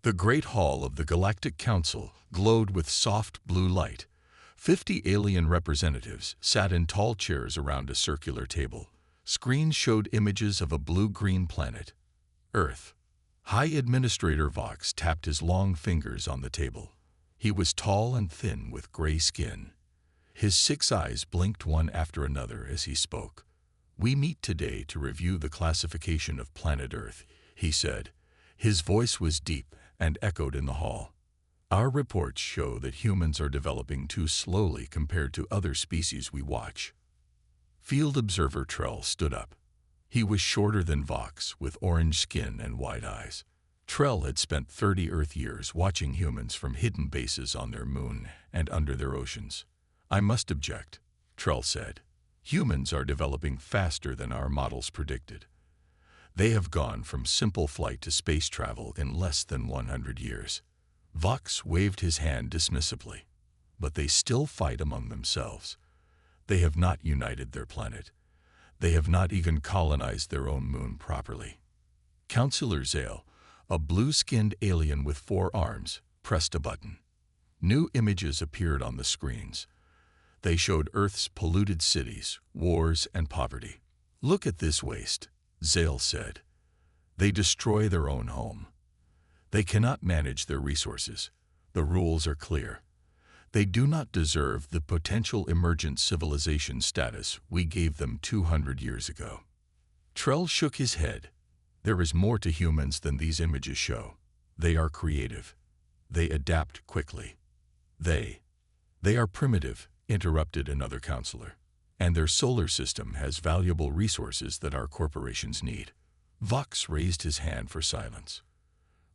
The Great Hall of the Galactic Council glowed with soft blue light. 50 alien representatives sat in tall chairs around a circular table. Screens showed images of a blue-green planet, Earth. High Administrator Vox tapped his long fingers on the table. He was tall and thin with gray skin. His 6 eyes blinked one after another as he spoke. "We meet today to review the classification of planet Earth," he said. His voice was deep and echoed in the hall. "Our reports show that humans are developing too slowly compared to other species we watch." Field Observer Trell stood up. He was shorter than Vox, with orange skin and wide eyes. Trell had spent 30 Earth years watching humans from hidden bases on their moon and under their oceans. "I must object," Trell said. "Humans are developing faster than our models predicted. They have gone from simple flight to space travel in less than 100 years. Vox waved his hand dismissively. "But they still fight among themselves. They have not united their planet. They have not even colonized their own moon properly." Counselor Zale, a blue-skinned alien with 4 arms, pressed a button. New images appeared on the screens. They showed Earth's polluted cities, wars, and poverty. "Look at this waste," Zale said. "They destroy their own home. They cannot manage their resources. The rules are clear. They do not deserve the potential emergent civilization status we gave them 200 years ago." Trell shook his head. "There is more to humans than these images show. They are creative. They adapt quickly. They are primitive," interrupted another counselor. "And their solar system has valuable resources that our corporations need." Vox raised his hand for silence.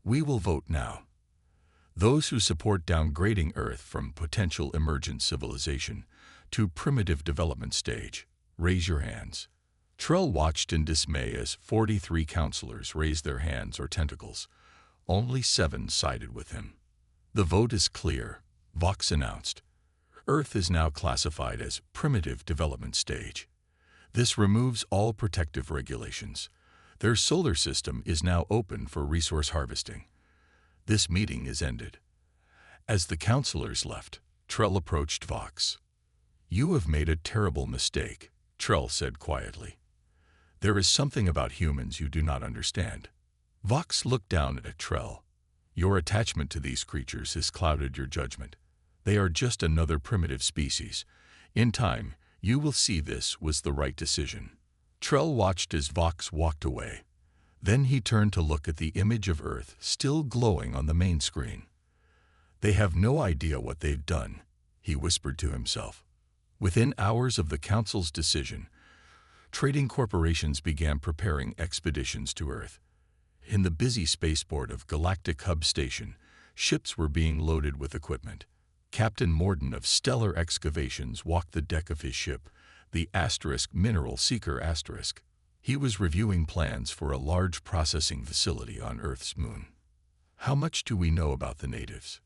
"We will vote now. Those who support downgrading Earth from potential emergent civilization to primitive development stage, raise your hands." Trell watched in dismay as 43 counselors raised their hands or tentacles. Only 7 sided with him. "The vote is clear," Vox announced. "Earth is now classified as primitive development stage. This removes all protective regulations. Their solar system is now open for resource harvesting. This meeting is ended." As the counselors left, Trell approached Vox. "You have made a terrible mistake," Trell said quietly. "There is something about humans you do not understand." Vox looked down at Trell. "Your attachment to these creatures has clouded your judgment. They are just another primitive species. In time, you will see this was the right decision." Trell watched as Vox walked away. Then he turned to look at the image of Earth still glowing on the main screen. "They have no idea what they've done," he whispered to himself. Within hours of the Council's decision, trading corporations began preparing expeditions to Earth. In the busy spaceport of Galactic Hub Station, ships were being loaded with equipment. Captain Morden of Stellar Excavations walked the deck of his ship, the Mineral Seeker *. He was reviewing plans for a large processing facility on Earth's moon. "How much do we know about the natives?"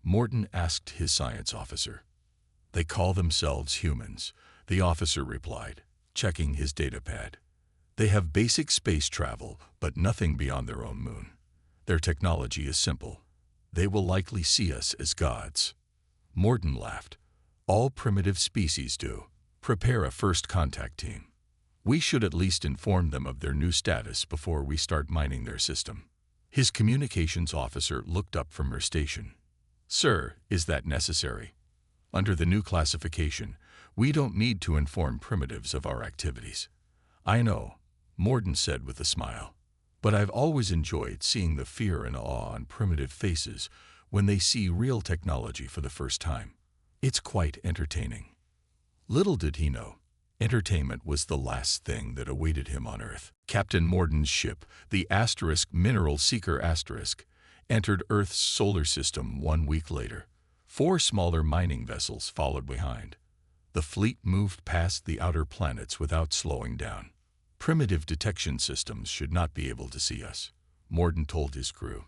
Morden asked his science officer. "They call themselves humans," the officer replied, checking his datapad. "They have basic space travel, but nothing beyond their own moon. Their technology is simple. They will likely see us as gods." Morden laughed. "All primitive species do. Prepare a first contact team. We should at least inform them of their new status before we start mining their system." His communications officer looked up from her station. "Sir, is that necessary? Under the new classification, we don't need to inform primitives of our activities." "I know," Morden said with a smile. "But I've always enjoyed seeing the fear and awe on primitive faces when they see real technology for the first time. It's quite entertaining." Little did he know, entertainment was the last thing that awaited him on Earth. Captain Morden's ship, the Mineral Seeker *, entered Earth's solar system 1 week later. 4 smaller mining vessels followed behind. The fleet moved past the outer planets without slowing down. "Primitive detection systems should not be able to see us," Morden told his crew.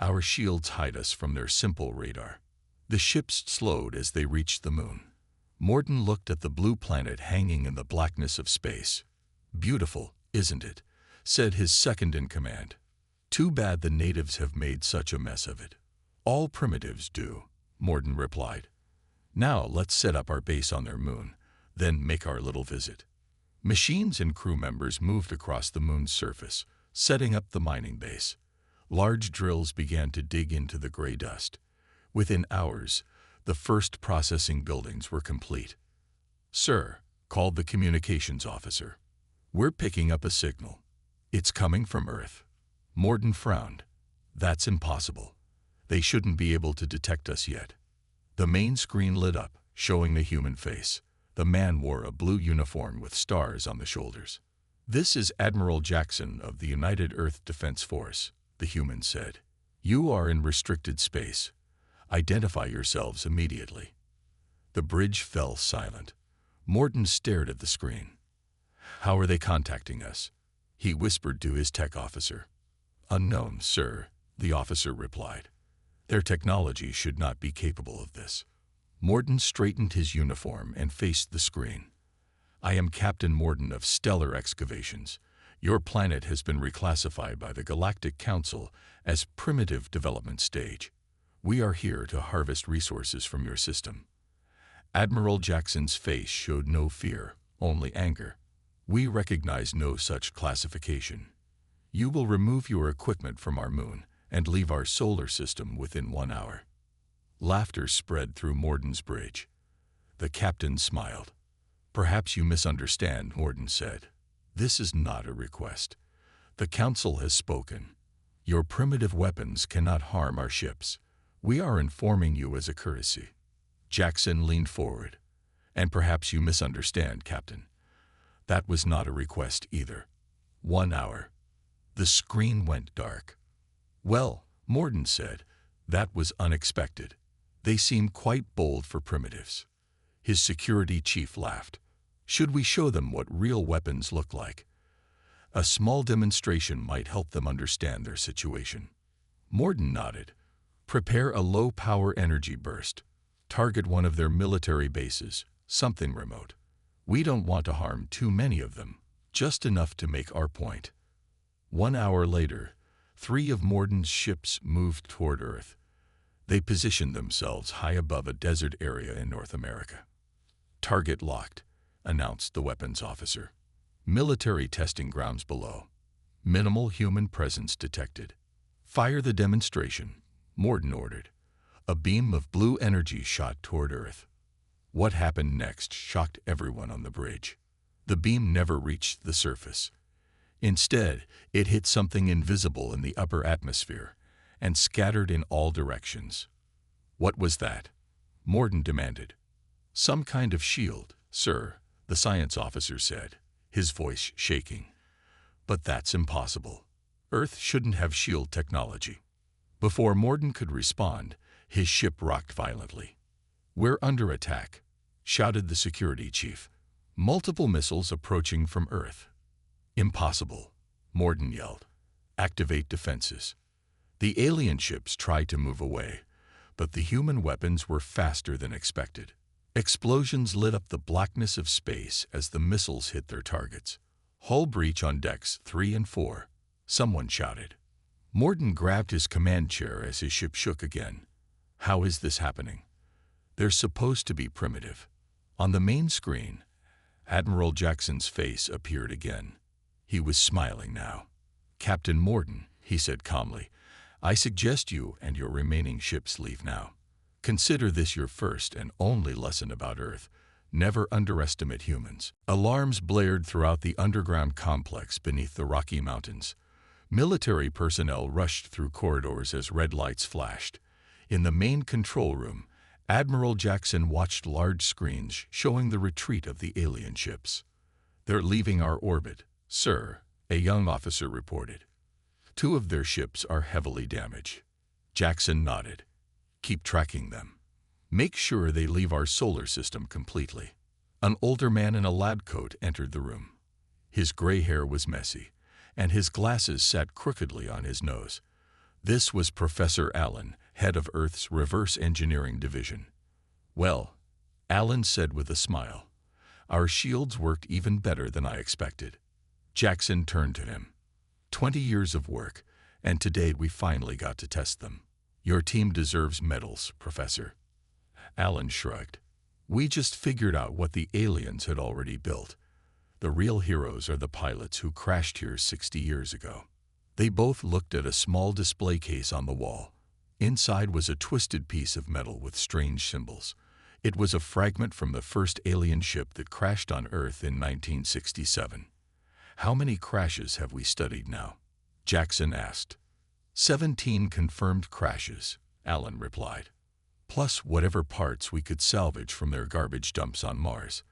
"Our shields hide us from their simple radar." The ships slowed as they reached the moon. Morden looked at the blue planet hanging in the blackness of space. "Beautiful, isn't it?" said his second-in-command. Too bad the natives have made such a mess of it. All primitives do, Morden replied. Now let's set up our base on their moon, then make our little visit. Machines and crew members moved across the moon's surface, setting up the mining base. Large drills began to dig into the gray dust. Within hours, the first processing buildings were complete. "Sir," called the communications officer, "we're picking up a signal. It's coming from Earth." Morden frowned. "That's impossible. They shouldn't be able to detect us yet." The main screen lit up, showing the human face. The man wore a blue uniform with stars on the shoulders. "This is Admiral Jackson of the United Earth Defense Force," the human said. "You are in restricted space. Identify yourselves immediately." The bridge fell silent. Morden stared at the screen. "How are they contacting us?" he whispered to his tech officer. "Unknown, sir," the officer replied. "Their technology should not be capable of this." Morden straightened his uniform and faced the screen. "I am Captain Morden of Stellar Excavations. Your planet has been reclassified by the Galactic Council as Primitive Development Stage. We are here to harvest resources from your system." Admiral Jackson's face showed no fear, only anger. "We recognize no such classification. You will remove your equipment from our moon and leave our solar system within 1 hour." Laughter spread through Morden's bridge. The captain smiled. "Perhaps you misunderstand," Morden said. "This is not a request. The Council has spoken. Your primitive weapons cannot harm our ships. We are informing you as a courtesy." Jackson leaned forward. "And perhaps you misunderstand, Captain. That was not a request either. 1 hour." The screen went dark. "Well," Morden said, "that was unexpected. They seem quite bold for primitives." His security chief laughed. "Should we show them what real weapons look like? A small demonstration might help them understand their situation." Morden nodded. "Prepare a low-power energy burst. Target one of their military bases, something remote. We don't want to harm too many of them, just enough to make our point." 1 hour later, 3 of Morden's ships moved toward Earth. They positioned themselves high above a desert area in North America. "Target locked," announced the weapons officer. "Military testing grounds below. Minimal human presence detected." "Fire the demonstration," Morden ordered. A beam of blue energy shot toward Earth. What happened next shocked everyone on the bridge. The beam never reached the surface. Instead, it hit something invisible in the upper atmosphere and scattered in all directions. "What was that?" Morden demanded. "Some kind of shield, sir," the science officer said, his voice shaking. "But that's impossible. Earth shouldn't have shield technology." Before Morden could respond, his ship rocked violently. "We're under attack," shouted the security chief. "Multiple missiles approaching from Earth." "Impossible," Morden yelled. "Activate defenses." The alien ships tried to move away, but the human weapons were faster than expected. Explosions lit up the blackness of space as the missiles hit their targets. "Hull breach on decks 3 and 4, someone shouted. Morden grabbed his command chair as his ship shook again. "How is this happening? They're supposed to be primitive." On the main screen, Admiral Jackson's face appeared again. He was smiling now. "Captain Morden," he said calmly, "I suggest you and your remaining ships leave now. Consider this your first and only lesson about Earth. Never underestimate humans." Alarms blared throughout the underground complex beneath the Rocky Mountains. Military personnel rushed through corridors as red lights flashed. In the main control room, Admiral Jackson watched large screens showing the retreat of the alien ships. "They're leaving our orbit, sir," a young officer reported. 2 of their ships are heavily damaged. Jackson nodded. "Keep tracking them. Make sure they leave our solar system completely." An older man in a lab coat entered the room. His gray hair was messy, and his glasses sat crookedly on his nose. This was Professor Allen, head of Earth's Reverse Engineering Division. "Well," Allen said with a smile, "our shields worked even better than I expected." Jackson turned to him. 20 years of work, And today we finally got to test them. Your team deserves medals, Professor. Alan shrugged. We just figured out what the aliens had already built. The real heroes are the pilots who crashed here 60 years ago. They both looked at a small display case on the wall. Inside was a twisted piece of metal with strange symbols. It was a fragment from the first alien ship that crashed on Earth in 1967. How many crashes have we studied now? Jackson asked. 17 confirmed crashes, Alan replied. Plus whatever parts we could salvage from their garbage dumps on Mars.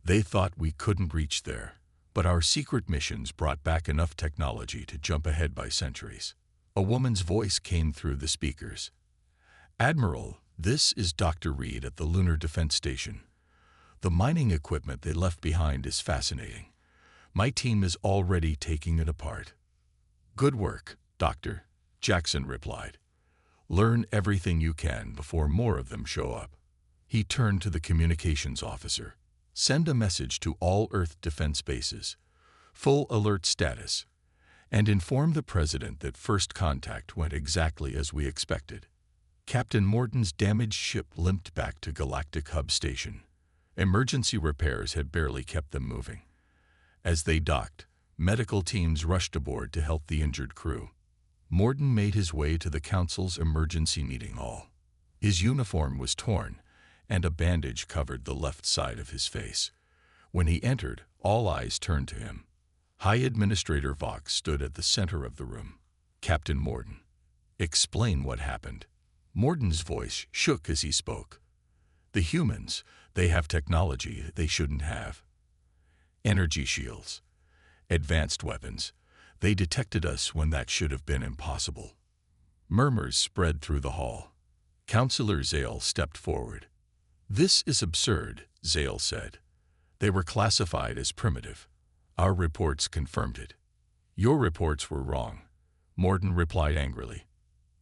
They thought we couldn't reach there, but our secret missions brought back enough technology to jump ahead by centuries. A woman's voice came through the speakers. Admiral, this is Dr. Reed at the Lunar Defense Station. The mining equipment they left behind is fascinating. My team is already taking it apart. Good work, Doctor, Jackson replied. Learn everything you can before more of them show up. He turned to the communications officer. Send a message to all Earth defense bases. Full alert status. And inform the President that first contact went exactly as we expected. Captain Morton's damaged ship limped back to Galactic Hub Station. Emergency repairs had barely kept them moving. As they docked, medical teams rushed aboard to help the injured crew. Morton made his way to the Council's emergency meeting hall. His uniform was torn, and a bandage covered the left side of his face. When he entered, all eyes turned to him. High Administrator Vox stood at the center of the room. Captain Morton. Explain what happened. Morton's voice shook as he spoke. The humans, they have technology they shouldn't have. Energy shields. Advanced weapons. They detected us when that should have been impossible. Murmurs spread through the hall. Councillor Zale stepped forward. This is absurd, Zale said. They were classified as primitive. Our reports confirmed it. Your reports were wrong, Morton replied angrily.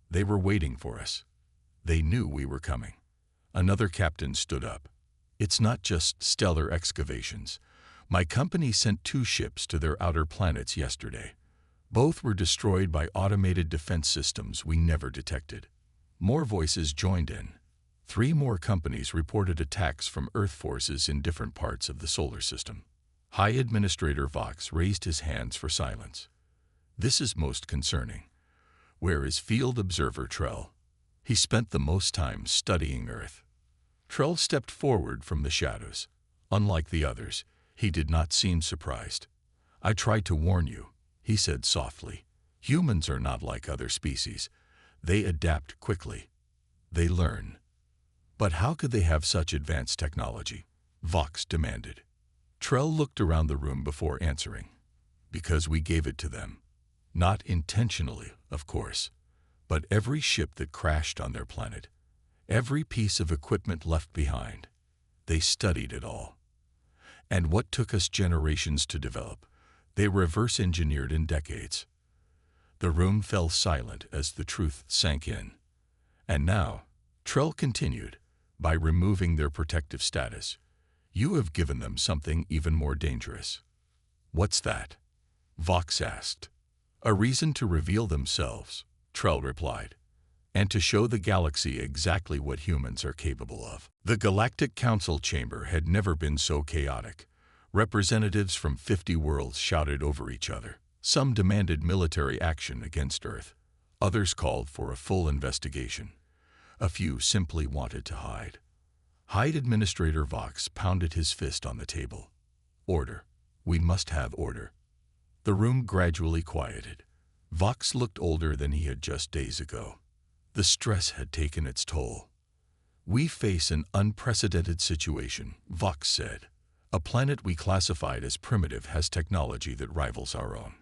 They were waiting for us. They knew we were coming. Another captain stood up. It's not just stellar excavations. My company sent 2 ships to their outer planets yesterday. Both were destroyed by automated defense systems we never detected. More voices joined in. 3 more companies reported attacks from Earth forces in different parts of the solar system. High Administrator Vox raised his hands for silence. This is most concerning. Where is Field Observer Trell? He spent the most time studying Earth. Trell stepped forward from the shadows. Unlike the others, he did not seem surprised. I tried to warn you, he said softly. Humans are not like other species. They adapt quickly. They learn. But how could they have such advanced technology? Vox demanded. Trell looked around the room before answering. Because we gave it to them. Not intentionally, of course, but every ship that crashed on their planet, every piece of equipment left behind, they studied it all. And what took us generations to develop, they reverse-engineered in decades. The room fell silent as the truth sank in. And now, Trell continued, by removing their protective status, you have given them something even more dangerous. What's that? Vox asked. A reason to reveal themselves, Trell replied, and to show the galaxy exactly what humans are capable of. The Galactic Council chamber had never been so chaotic. Representatives from 50 worlds shouted over each other. Some demanded military action against Earth. Others called for a full investigation. A few simply wanted to hide. High Administrator Vox pounded his fist on the table. Order. We must have order. The room gradually quieted. Vox looked older than he had just days ago. The stress had taken its toll. We face an unprecedented situation, Vox said. A planet we classified as primitive has technology that rivals our own.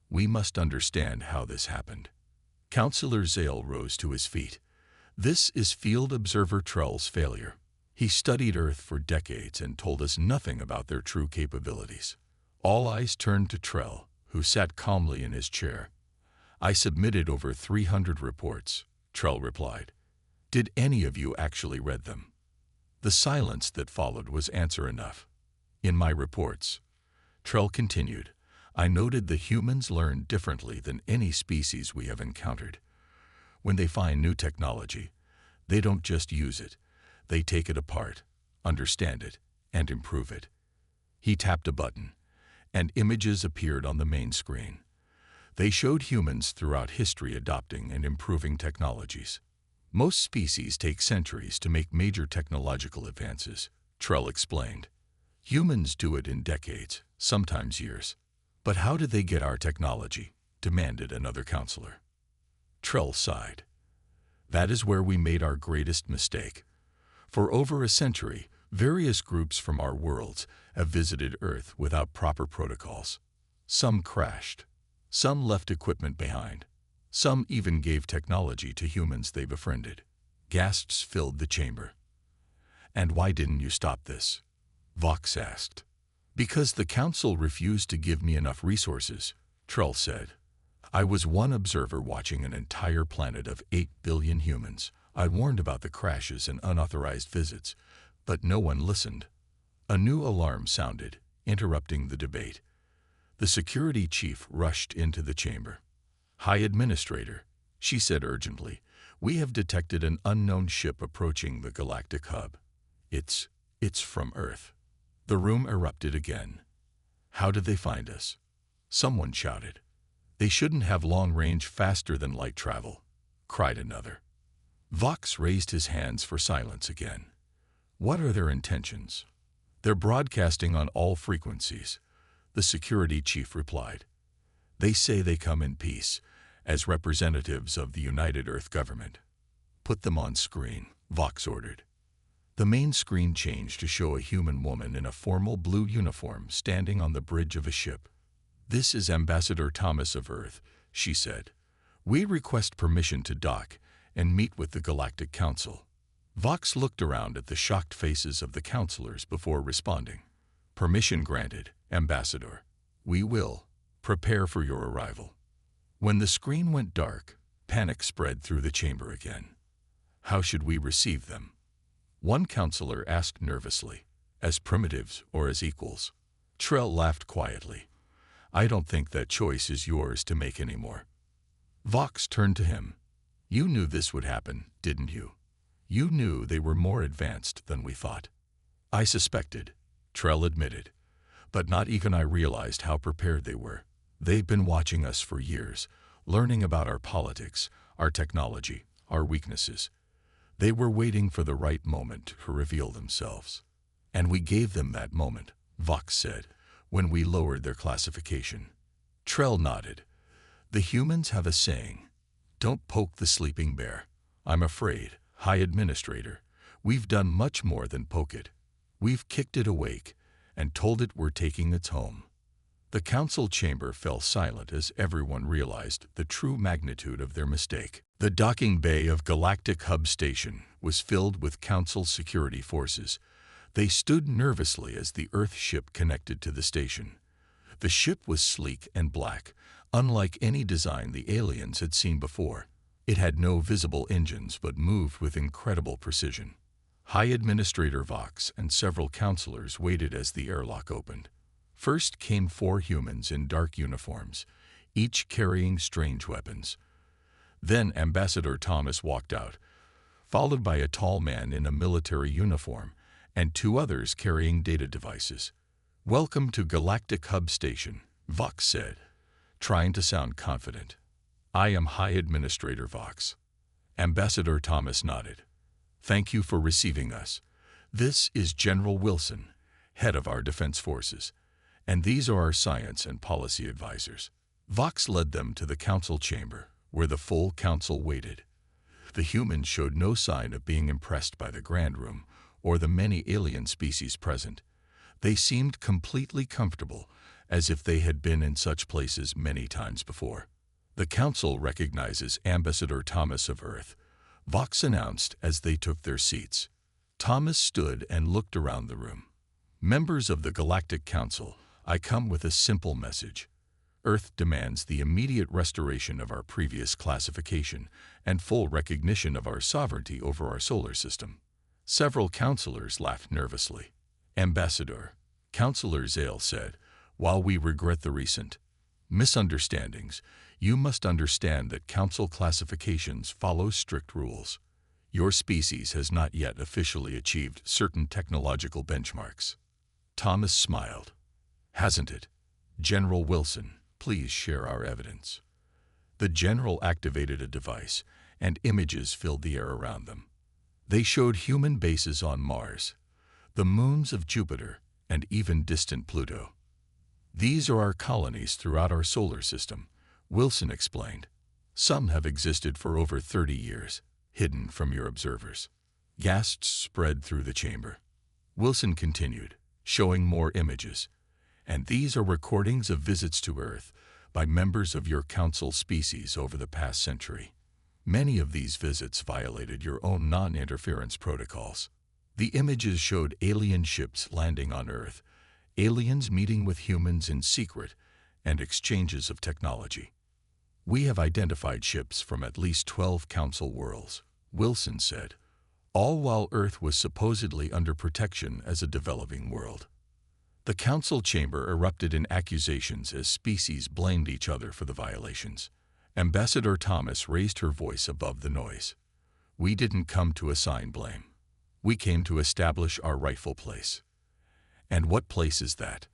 We must understand how this happened. Councillor Zale rose to his feet. This is Field Observer Trell's failure. He studied Earth for decades and told us nothing about their true capabilities. All eyes turned to Trell, who sat calmly in his chair. I submitted over 300 reports, Trell replied. Did any of you actually read them? The silence that followed was answer enough. In my reports, Trell continued, I noted the humans learn differently than any species we have encountered. When they find new technology, they don't just use it. They take it apart, understand it, and improve it. He tapped a button, and images appeared on the main screen. They showed humans throughout history adopting and improving technologies. Most species take centuries to make major technological advances, Trell explained. Humans do it in decades, sometimes years. But how did they get our technology? Demanded another counselor. Trell sighed. That is where we made our greatest mistake. For over a century, various groups from our worlds have visited Earth without proper protocols. Some crashed. Some left equipment behind. Some even gave technology to humans they befriended. Gasps filled the chamber. And why didn't you stop this? Vox asked. Because the council refused to give me enough resources, Trell said. I was one observer watching an entire planet of 8 billion humans. I warned about the crashes and unauthorized visits, but no one listened. A new alarm sounded, interrupting the debate. The security chief rushed into the chamber. High Administrator, she said urgently, we have detected an unknown ship approaching the Galactic hub. It's from Earth. The room erupted again. How did they find us? Someone shouted. They shouldn't have long range faster than light travel, cried another. Vox raised his hands for silence again. What are their intentions? They're broadcasting on all frequencies, the security chief replied. They say they come in peace, as representatives of the United Earth government. Put them on screen, Vox ordered. The main screen changed to show a human woman in a formal blue uniform standing on the bridge of a ship. This is Ambassador Thomas of Earth, she said. We request permission to dock and meet with the Galactic Council. Vox looked around at the shocked faces of the counselors before responding. Permission granted, Ambassador. We will. Prepare for your arrival. When the screen went dark, panic spread through the chamber again. How should we receive them? One counselor asked nervously, as primitives or as equals. Trell laughed quietly. I don't think that choice is yours to make anymore. Vox turned to him. You knew this would happen, didn't you? You knew they were more advanced than we thought. I suspected, Trell admitted, but not even I realized how prepared they were. They've been watching us for years, learning about our politics, our technology, our weaknesses. They were waiting for the right moment to reveal themselves. And we gave them that moment, Vox said, when we lowered their classification. Trell nodded. The humans have a saying, don't poke the sleeping bear. I'm afraid, High Administrator, we've done much more than poke it. We've kicked it awake and told it we're taking its home. The council chamber fell silent as everyone realized the true magnitude of their mistake. The docking bay of Galactic Hub Station was filled with council security forces. They stood nervously as the Earth ship connected to the station. The ship was sleek and black, unlike any design the aliens had seen before. It had no visible engines but moved with incredible precision. High Administrator Vox and several counselors waited as the airlock opened. First came 4 humans in dark uniforms, each carrying strange weapons. Then Ambassador Thomas walked out, followed by a tall man in a military uniform and 2 others carrying data devices. Welcome to Galactic Hub Station, Vox said, trying to sound confident. I am High Administrator Vox. Ambassador Thomas nodded. Thank you for receiving us. This is General Wilson, head of our defense forces, and these are our science and policy advisors. Vox led them to the council chamber, where the full council waited. The humans showed no sign of being impressed by the grand room or the many alien species present. They seemed completely comfortable, as if they had been in such places many times before. The council recognizes Ambassador Thomas of Earth, Vox announced as they took their seats. Thomas stood and looked around the room. Members of the Galactic Council, I come with a simple message. Earth demands the immediate restoration of our previous classification and full recognition of our sovereignty over our solar system. Several counselors laughed nervously. Ambassador, Counselor Zale said, while we regret the recent Misunderstandings. You must understand that Council classifications follow strict rules. Your species has not yet officially achieved certain technological benchmarks. Thomas smiled. Hasn't it? General Wilson, please share our evidence. The general activated a device, and images filled the air around them. They showed human bases on Mars, the moons of Jupiter, and even distant Pluto. These are our colonies throughout our solar system, Wilson explained. Some have existed for over 30 years, hidden from your observers. Gasps spread through the chamber. Wilson continued, showing more images. And these are recordings of visits to Earth by members of your Council species over the past century. Many of these visits violated your own non-interference protocols. The images showed alien ships landing on Earth, aliens meeting with humans in secret, and exchanges of technology. We have identified ships from at least 12 Council worlds, Wilson said, all while Earth was supposedly under protection as a developing world. The Council chamber erupted in accusations as species blamed each other for the violations. Ambassador Thomas raised her voice above the noise. We didn't come to assign blame. We came to establish our rightful place. And what place is that?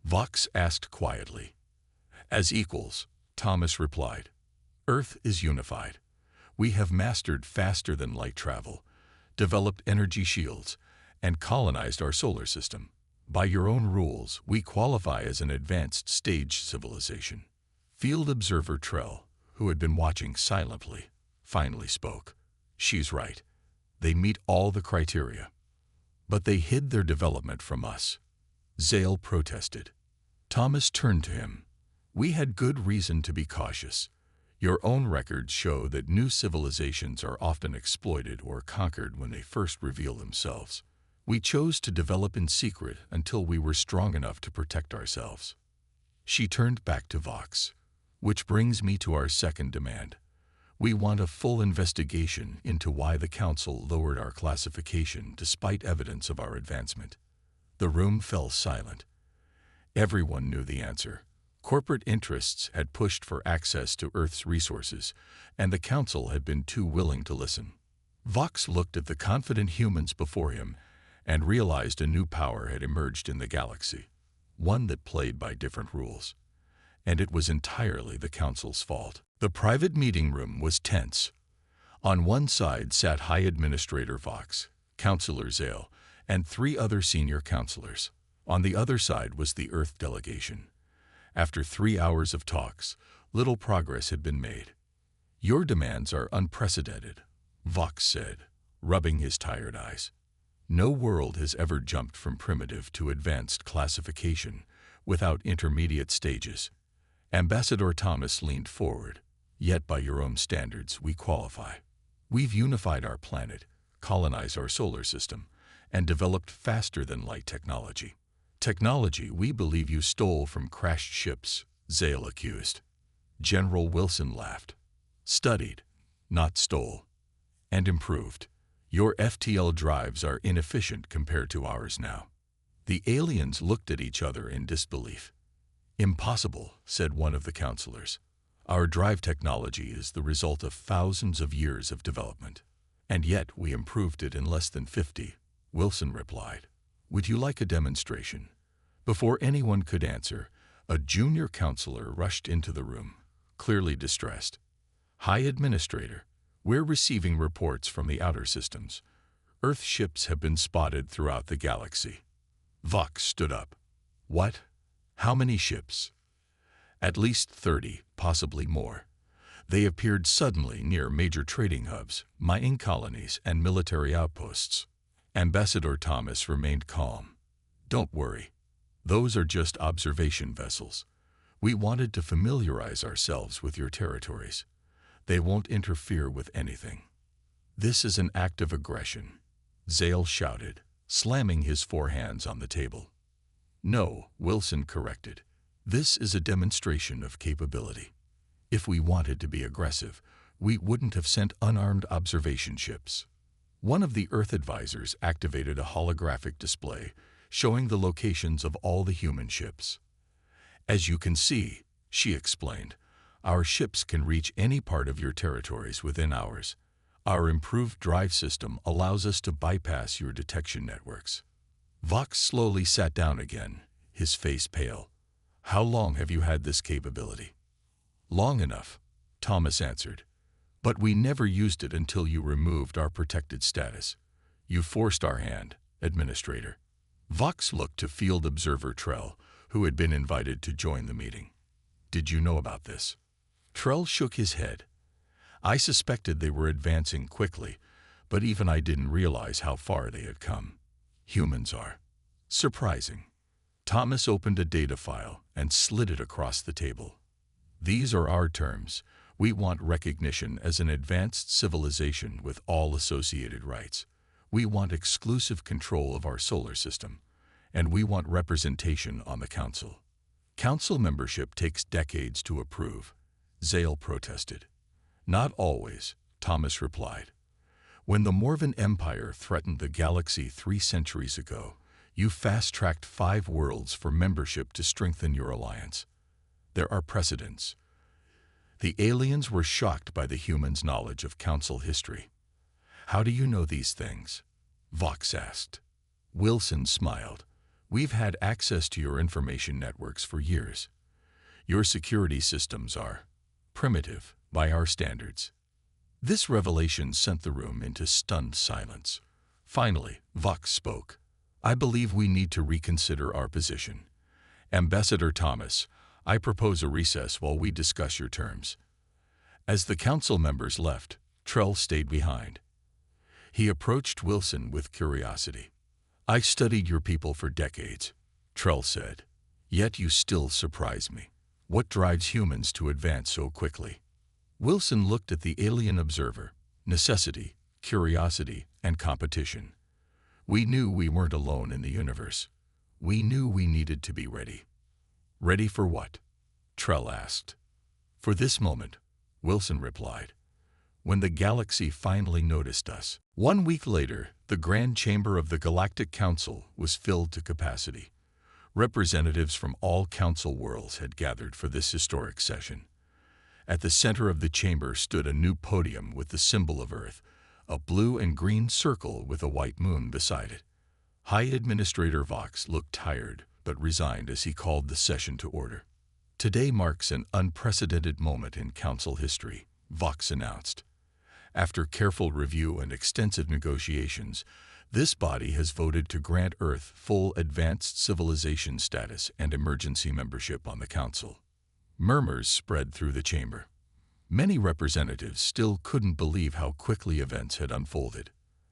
Vox asked quietly. As equals, Thomas replied. Earth is unified. We have mastered faster-than-light travel, developed energy shields, and colonized our solar system. By your own rules, we qualify as an advanced stage civilization. Field observer Trell, who had been watching silently, finally spoke. She's right. They meet all the criteria. But they hid their development from us. Zale protested. Thomas turned to him. We had good reason to be cautious. Your own records show that new civilizations are often exploited or conquered when they first reveal themselves. We chose to develop in secret until we were strong enough to protect ourselves. She turned back to Vox. Which brings me to our second demand. We want a full investigation into why the Council lowered our classification despite evidence of our advancement. The room fell silent. Everyone knew the answer. Corporate interests had pushed for access to Earth's resources, and the Council had been too willing to listen. Vox looked at the confident humans before him and realized a new power had emerged in the galaxy, one that played by different rules. And it was entirely the Council's fault. The private meeting room was tense. On one side sat High Administrator Vox, Councilor Zale, and 3 other senior councilors. On the other side was the Earth delegation. After 3 hours of talks, little progress had been made. Your demands are unprecedented, Vox said, rubbing his tired eyes. No world has ever jumped from primitive to advanced classification without intermediate stages. Ambassador Thomas leaned forward. Yet by your own standards, we qualify. We've unified our planet, colonized our solar system, and developed faster-than-light technology. Technology we believe you stole from crashed ships, Zale accused. General Wilson laughed. Studied, not stole. And improved. Your FTL drives are inefficient compared to ours now. The aliens looked at each other in disbelief. Impossible, said one of the counselors. Our drive technology is the result of thousands of years of development. And yet we improved it in less than 50, Wilson replied. Would you like a demonstration? Before anyone could answer, a junior counselor rushed into the room, clearly distressed. High Administrator, we're receiving reports from the outer systems. Earth ships have been spotted throughout the galaxy. Vox stood up. What? How many ships? At least 30, possibly more. They appeared suddenly near major trading hubs, mining colonies, and military outposts. Ambassador Thomas remained calm. Don't worry. Those are just observation vessels. We wanted to familiarize ourselves with your territories. They won't interfere with anything. This is an act of aggression, Zale shouted, slamming his 4 hands on the table. No, Wilson corrected. This is a demonstration of capability. If we wanted to be aggressive, we wouldn't have sent unarmed observation ships. One of the Earth advisors activated a holographic display showing the locations of all the human ships. As you can see, She explained. Our ships can reach any part of your territories within hours. Our improved drive system allows us to bypass your detection networks. Vox slowly sat down again, his face pale. How long have you had this capability? Long enough, Thomas answered. But we never used it until you removed our protected status. You forced our hand, Administrator. Vox looked to Field Observer Trell, who had been invited to join the meeting. Did you know about this? Trell shook his head. I suspected they were advancing quickly, but even I didn't realize how far they had come. Humans are. Surprising. Thomas opened a data file and slid it across the table. These are our terms. We want recognition as an advanced civilization with all associated rights. We want exclusive control of our solar system, and we want representation on the Council. Council membership takes decades to approve, Zale protested. Not always, Thomas replied. When the Morvan Empire threatened the galaxy 3 centuries ago, you fast-tracked 5 worlds for membership to strengthen your alliance. There are precedents. The aliens were shocked by the humans' knowledge of Council history. How do you know these things? Vox asked. Wilson smiled. We've had access to your information networks for years. Your security systems are primitive by our standards. This revelation sent the room into stunned silence. Finally, Vox spoke. I believe we need to reconsider our position. Ambassador Thomas, I propose a recess while we discuss your terms. As the council members left, Trell stayed behind. He approached Wilson with curiosity. I studied your people for decades, Trell said. Yet you still surprise me. What drives humans to advance so quickly? Wilson looked at the alien observer. Necessity, curiosity, and competition. We knew we weren't alone in the universe. We knew we needed to be ready. Ready for what? Trell asked. For this moment, Wilson replied. When the galaxy finally noticed us. 1 week later, the Grand Chamber of the Galactic Council was filled to capacity. Representatives from all Council worlds had gathered for this historic session. At the center of the chamber stood a new podium with the symbol of Earth, a blue and green circle with a white moon beside it. High Administrator Vox looked tired but resigned as he called the session to order. Today marks an unprecedented moment in Council history, Vox announced. After careful review and extensive negotiations, this body has voted to grant Earth full advanced civilization status and emergency membership on the Council. Murmurs spread through the chamber. Many representatives still couldn't believe how quickly events had unfolded.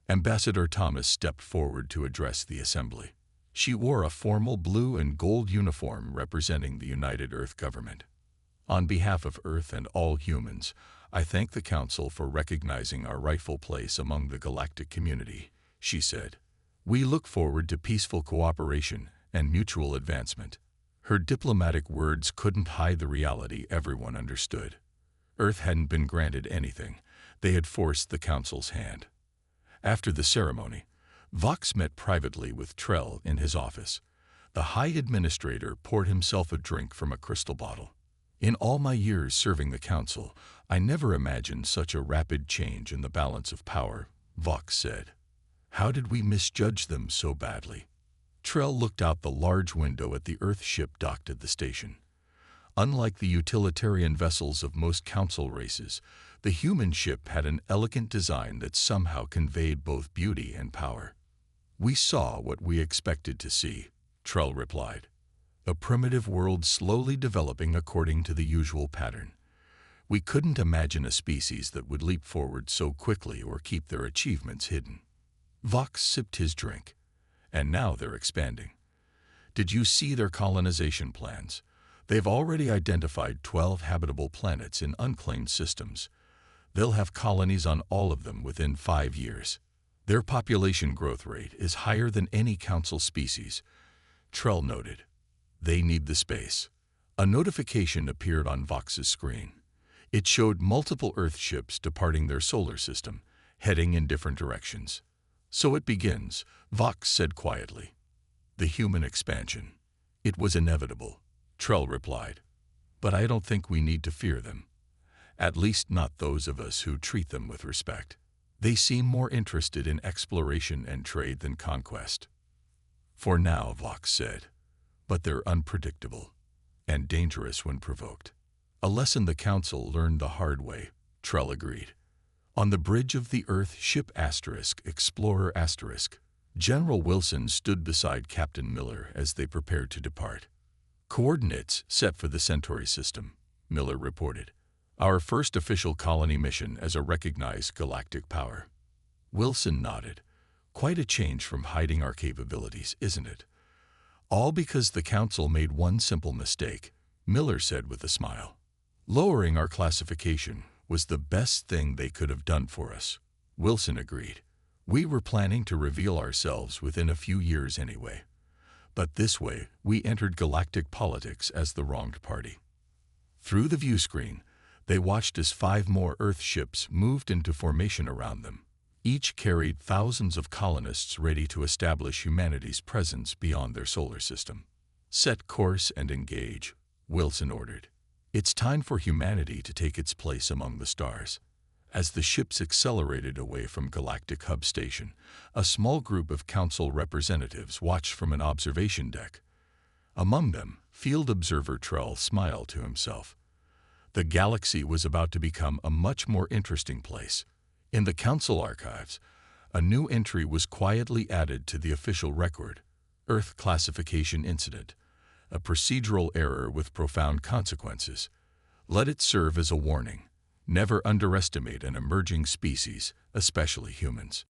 Ambassador Thomas stepped forward to address the assembly. She wore a formal blue and gold uniform representing the United Earth government. On behalf of Earth and all humans, I thank the Council for recognizing our rightful place among the galactic community, she said. We look forward to peaceful cooperation and mutual advancement. Her diplomatic words couldn't hide the reality everyone understood. Earth hadn't been granted anything. They had forced the Council's hand. After the ceremony, Vox met privately with Trell in his office. The High Administrator poured himself a drink from a crystal bottle. In all my years serving the Council, I never imagined such a rapid change in the balance of power, Vox said. How did we misjudge them so badly? Trell looked out the large window at the Earth ship docked at the station. Unlike the utilitarian vessels of most Council races, the human ship had an elegant design that somehow conveyed both beauty and power. We saw what we expected to see, Trell replied. A primitive world slowly developing according to the usual pattern. We couldn't imagine a species that would leap forward so quickly or keep their achievements hidden. Vox sipped his drink. And now they're expanding. Did you see their colonization plans? They've already identified 12 habitable planets in unclaimed systems. They'll have colonies on all of them within 5 years. Their population growth rate is higher than any Council species, Trell noted. They need the space. A notification appeared on Vox's screen. It showed multiple Earth ships departing their solar system, heading in different directions. So it begins, Vox said quietly. The human expansion. It was inevitable, Trell replied. but I don't think we need to fear them. At least not those of us who treat them with respect. They seem more interested in exploration and trade than conquest. For now, Vox said, but they're unpredictable and dangerous when provoked. A lesson the Council learned the hard way, Trell agreed. On the bridge of the Earth ship Explorer General Wilson stood beside Captain Miller as they prepared to depart. Coordinates set for the Centauri system, Miller reported. Our first official colony mission as a recognized galactic power. Wilson nodded. Quite a change from hiding our capabilities, isn't it? All because the Council made one simple mistake, Miller said with a smile. Lowering our classification was the best thing they could have done for us, Wilson agreed. We were planning to reveal ourselves within a few years anyway. But this way, we entered galactic politics as the wronged party. Through the viewscreen, they watched as 5 more Earth ships moved into formation around them. Each carried thousands of colonists ready to establish humanity's presence beyond their solar system. Set course and engage, Wilson ordered. It's time for humanity to take its place among the stars. As the ships accelerated away from Galactic Hub Station, a small group of Council representatives watched from an observation deck. Among them, Field Observer Trell smiled to himself. The galaxy was about to become a much more interesting place. In the Council archives, a new entry was quietly added to the official record, Earth Classification Incident, a procedural error with profound consequences. Let it serve as a warning. Never underestimate an emerging species, especially humans.